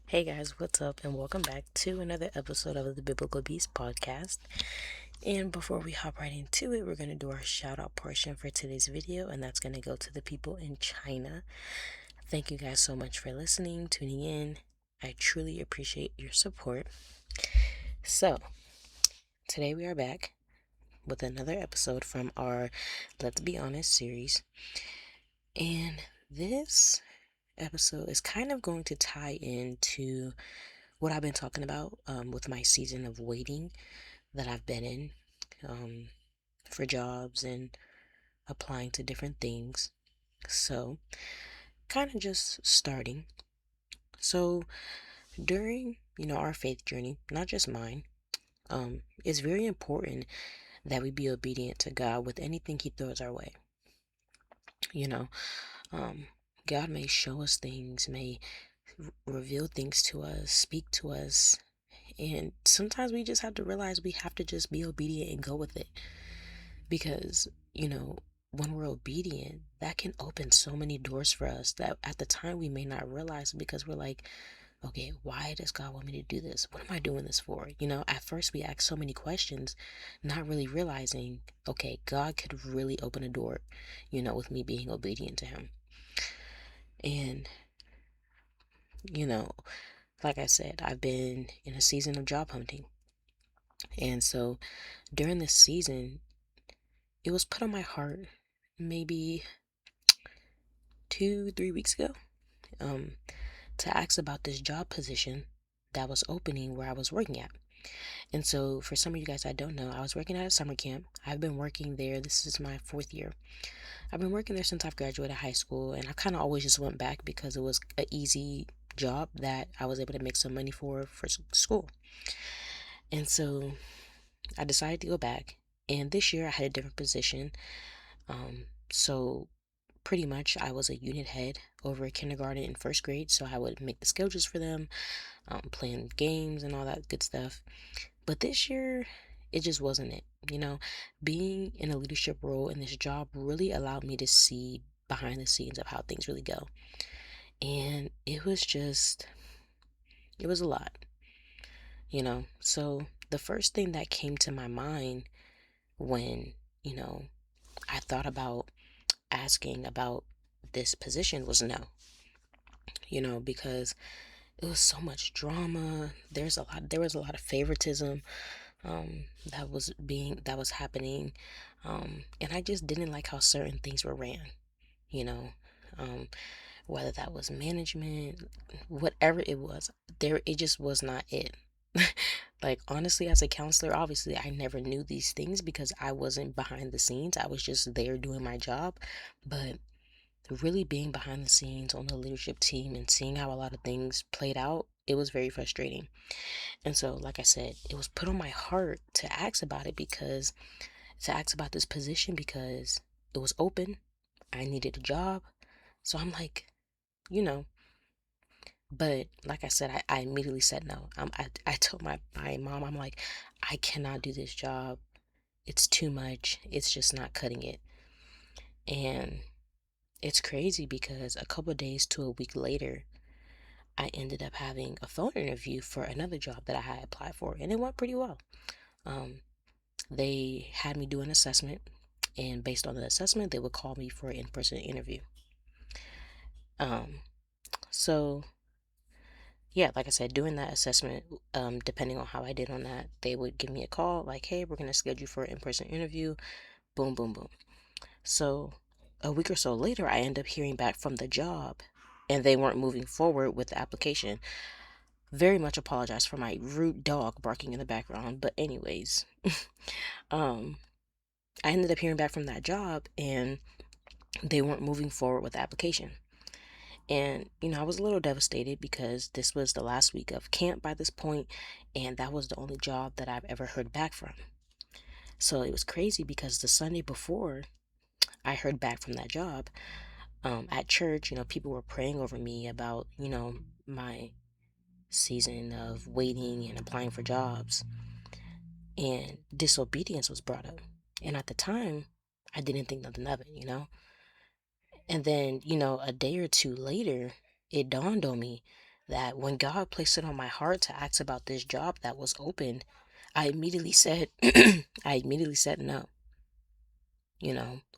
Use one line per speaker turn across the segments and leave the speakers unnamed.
Hey guys, what's up? And welcome back to another episode of the Biblical Beast podcast. And before we hop right into it, we're going to do our shout out portion for today's video, and that's going to go to the people in China. Thank you guys so much for listening, tuning in. I truly appreciate your support. So, today we are back with another episode from our Let's Be Honest series. And this episode is kind of going to tie into what I've been talking about with my season of waiting that I've been in um, for jobs and applying to different things. So, kind of just starting. So, during our faith journey, not just mine, it's very important that we be obedient to God with anything He throws our way. You know, um, God may show us things, may reveal things to us, speak to us, and sometimes we just have to realize we have to just be obedient and go with it. Because, when we're obedient, that can open so many doors for us that at the time we may not realize because we're like, okay, why does God want me to do this? What am I doing this for? At first we ask so many questions, not really realizing, okay, God could really open a door, with me being obedient to Him. And, you know, like I said, I've been in a season of job hunting. And so during this season, it was put on my heart maybe 2-3 weeks ago um, to ask about this job position that was opening where I was working at. And so for some of you guys I don't know, I was working at a summer camp. I've been working there. This is my 4th year. I've been working there since I've graduated high school, and I kind of always just went back because it was an easy job that I was able to make some money for school. And so I decided to go back. And this year I had a different position. So pretty much I was a unit head over kindergarten and first grade. So I would make the schedules for them, playing games and all that good stuff. But this year, it just wasn't it. Being in a leadership role in this job really allowed me to see behind the scenes of how things really go. And it was a lot. So the first thing that came to my mind when, I thought about asking about this position was no, because it was so much drama. There was a lot of favoritism that was happening. And I just didn't like how certain things were ran, you know, um, whether that was management, whatever it was, it just was not it. Like, honestly, as a counselor, obviously, I never knew these things because I wasn't behind the scenes. I was just there doing my job. But really being behind the scenes on the leadership team and seeing how a lot of things played out, it was very frustrating. And so, like I said, it was put on my heart to ask about it to ask about this position because it was open. I needed a job. So I'm like, you know, but like I said, I immediately said no. I told my mom, I'm like, I cannot do this job. It's too much. It's just not cutting it. And it's crazy because a couple of days to a week later, I ended up having a phone interview for another job that I had applied for, and it went pretty well. Um, they had me do an assessment, and based on the assessment, they would call me for an in-person interview. Um, so yeah, like I said, doing that assessment, depending on how I did on that, they would give me a call like, hey, we're going to schedule you for an in-person interview. Boom, boom, boom. So a week or so later, I end up hearing back from the job, and they weren't moving forward with the application. Very much apologize for my rude dog barking in the background, but anyways, um, I ended up hearing back from that job, and they weren't moving forward with the application. And, I was a little devastated because this was the last week of camp by this point, and that was the only job that I've ever heard back from. So it was crazy because the Sunday before I heard back from that job, at church, people were praying over me about, my season of waiting and applying for jobs, and disobedience was brought up. And at the time, I didn't think nothing of it. And then, a day or two later, it dawned on me, that when God placed it on my heart to ask about this job that was open, I immediately said, I immediately said no.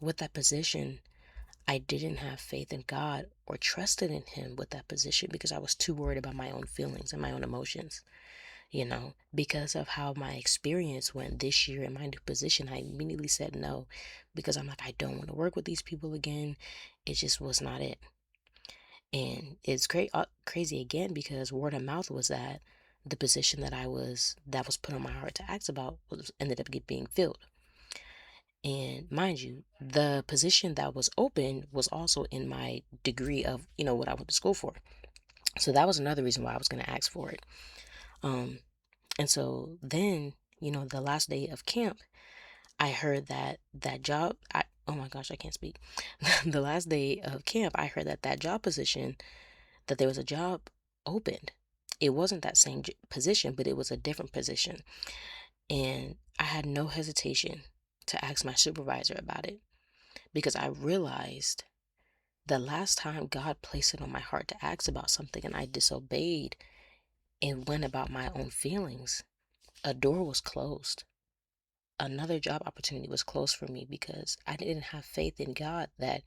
With that position, I didn't have faith in God or trusted in Him with that position because I was too worried about my own feelings and my own emotions. Because of how my experience went this year in my new position, I immediately said no because I'm like, I don't want to work with these people again. It just was not it. And it's great, crazy again because word of mouth was that the position that was put on my heart to ask about was ended up being filled. And mind you, the position that was open was also in my degree of, what I went to school for. So that was another reason why I was going to ask for it. Um, and so then, the last day of camp, I heard that job, oh my gosh, I can't speak. The last day of camp, I heard that job position, that there was a job opened. It wasn't that same position, but it was a different position. And I had no hesitation to ask my supervisor about it because I realized the last time God placed it on my heart to ask about something and I disobeyed and went about my own feelings, a door was closed. Another job opportunity was closed for me because I didn't have faith in God that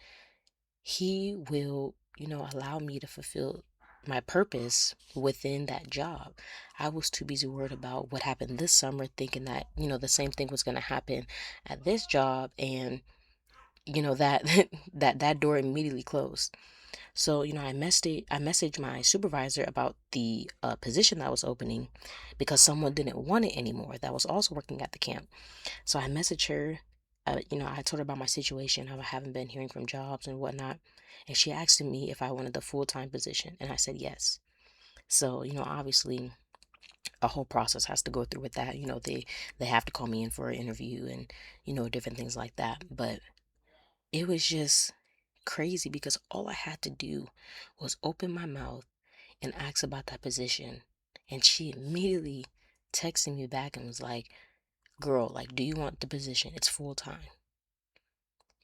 He will, allow me to fulfill my purpose within that job. I was too busy worried about what happened this summer, thinking that, the same thing was going to happen at this job. And, that, that door immediately closed. So, I messaged my supervisor about the position that was opening because someone didn't want it anymore that was also working at the camp. So I messaged her. I told her about my situation, how I haven't been hearing from jobs and whatnot. And she asked me if I wanted the full-time position. And I said yes. So, obviously a whole process has to go through with that. They have to call me in for an interview and, different things like that. But it was just crazy because all I had to do was open my mouth and ask about that position. And she immediately texted me back and was like, girl, like, do you want the position? It's full time.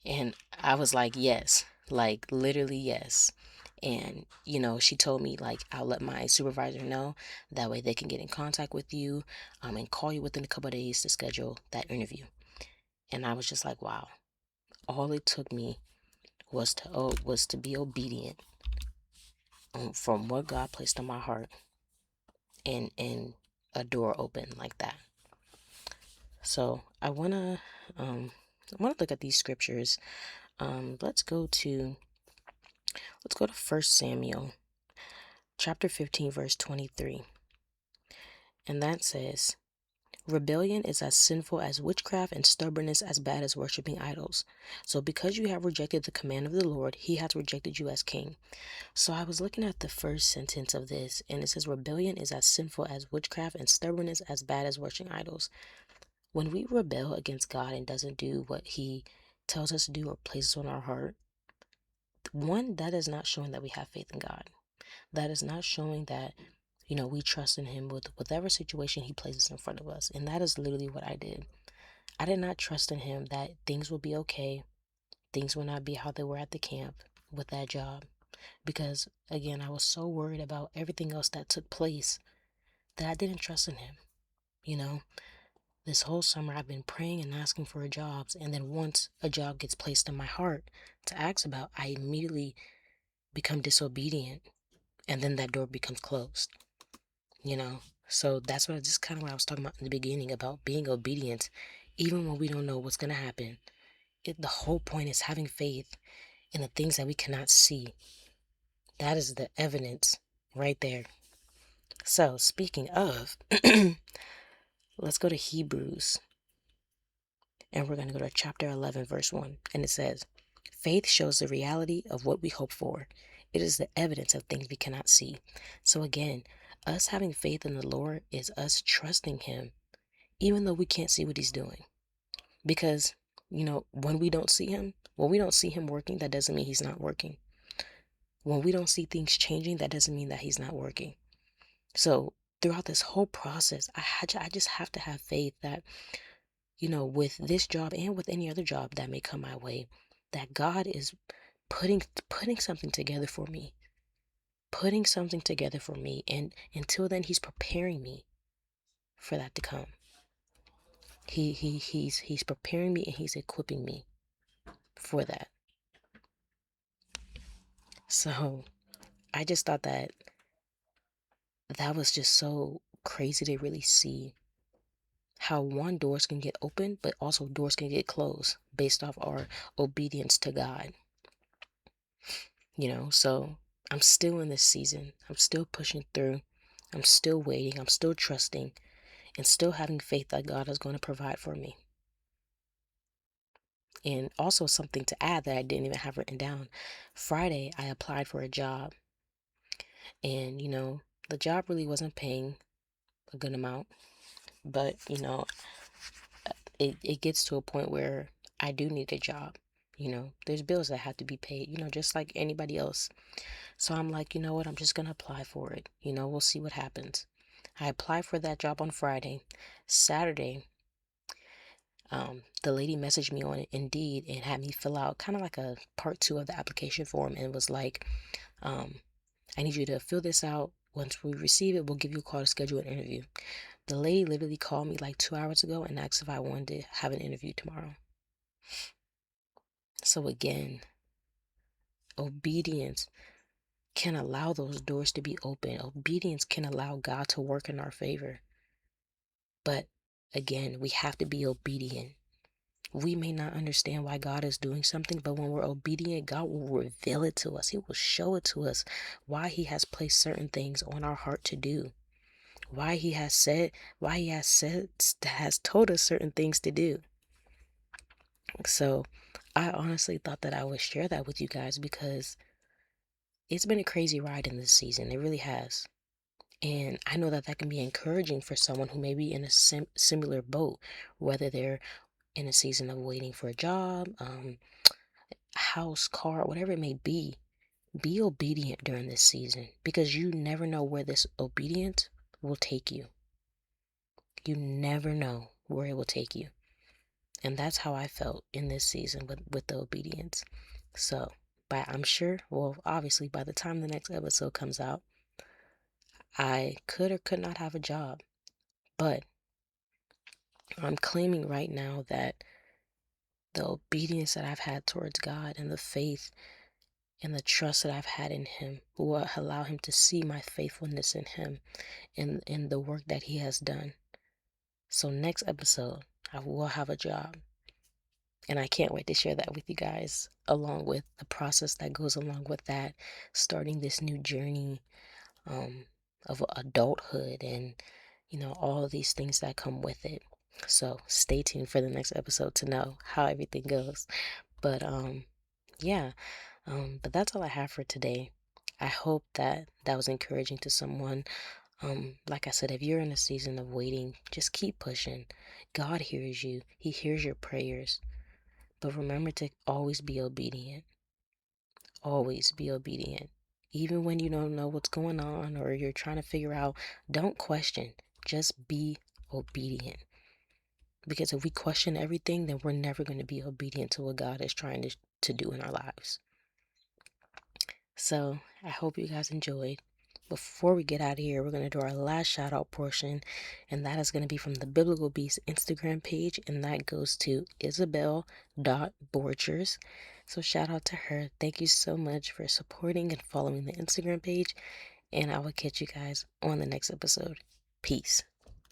And I was like, yes, like literally yes. And, she told me like, I'll let my supervisor know. That way they can get in contact with you and call you within a couple of days to schedule that interview. And I was just like, wow, all it took me was to be obedient from what God placed on my heart and a door open like that. So I wanna look at these scriptures. Let's go to 1 Samuel chapter 15 verse 23. And that says, rebellion is as sinful as witchcraft and stubbornness as bad as worshiping idols. So because you have rejected the command of the Lord, He has rejected you as king. So I was looking at the first sentence of this, and it says rebellion is as sinful as witchcraft and stubbornness as bad as worshiping idols. When we rebel against God and doesn't do what He tells us to do or places on our heart, one, that is not showing that we have faith in God. That is not showing that, we trust in Him with whatever situation He places in front of us. And that is literally what I did. I did not trust in Him that things will be okay. Things will not be how they were at the camp with that job. Because, again, I was so worried about everything else that took place that I didn't trust in Him. You know, this whole summer I've been praying and asking for jobs. And then once a job gets placed in my heart to ask about, I immediately become disobedient. And then that door becomes closed. So that's what I was talking about in the beginning about being obedient even when we don't know what's going to happen. The whole point is having faith in the things that we cannot see. That is the evidence right there. So speaking of, let's go to Hebrews, and we're going to go to chapter 11 verse 1, and it says, faith shows the reality of what we hope for. It is the evidence of things we cannot see. So again, us having faith in the Lord is us trusting Him even though we can't see what He's doing. Because, when we don't see Him working, that doesn't mean He's not working. When we don't see things changing, that doesn't mean that He's not working. So throughout this whole process, I just have to have faith that, with this job and with any other job that may come my way, that God is putting something together for me. putting something together for me, and until then he's preparing me for that to come. He's preparing me and he's equipping me for that. So I just thought that that was just so crazy to really see how one, doors can get open, but also doors can get closed based off our obedience to God. So I'm still in this season. I'm still pushing through. I'm still waiting. I'm still trusting and still having faith that God is going to provide for me. And also, something to add that I didn't even have written down. Friday, I applied for a job, and the job really wasn't paying a good amount, but it gets to a point where I do need a job. There's bills that have to be paid, just like anybody else. So I'm like, you know what? I'm just going to apply for it. We'll see what happens. I applied for that job on Friday. Saturday, the lady messaged me on Indeed and had me fill out kind of like a part 2 of the application form, and was like, I need you to fill this out. Once we receive it, we'll give you a call to schedule an interview. The lady literally called me like 2 hours ago and asked if I wanted to have an interview tomorrow. So again, obedience can allow those doors to be open. Obedience can allow God to work in our favor. But again, we have to be obedient. We may not understand why God is doing something, but when we're obedient, God will reveal it to us. He will show it to us why he has placed certain things on our heart to do. Why he has told us certain things to do. So I honestly thought that I would share that with you guys, because it's been a crazy ride in this season. It really has. And I know that that can be encouraging for someone who may be in a similar boat, whether they're in a season of waiting for a job, house, car, whatever it may be. Be obedient during this season, because you never know where this obedience will take you. You never know where it will take you. And that's how I felt in this season with the obedience. So, I'm sure, well, obviously, by the time the next episode comes out, I could or could not have a job. But I'm claiming right now that the obedience that I've had towards God, and the faith and the trust that I've had in him, will allow him to see my faithfulness in him and in the work that he has done. So next episode, I will have a job. And I can't wait to share that with you guys, along with the process that goes along with that, starting this new journey of adulthood, and all these things that come with it. So stay tuned for the next episode to know how everything goes. But yeah, but that's all I have for today. I hope that that was encouraging to someone. Like I said, if you're in a season of waiting, just keep pushing. God hears you. He hears your prayers. But remember to always be obedient. Always be obedient. Even when you don't know what's going on, or you're trying to figure out, don't question. Just be obedient. Because if we question everything, then we're never going to be obedient to what God is trying to do in our lives. So I hope you guys enjoyed. Before we get out of here, we're going to do our last shout out portion, and that is going to be from the Biblical Beast Instagram page, and that goes to Isabel.Borgers. So shout out to her. Thank you so much for supporting and following the Instagram page, and I will catch you guys on the next episode. Peace.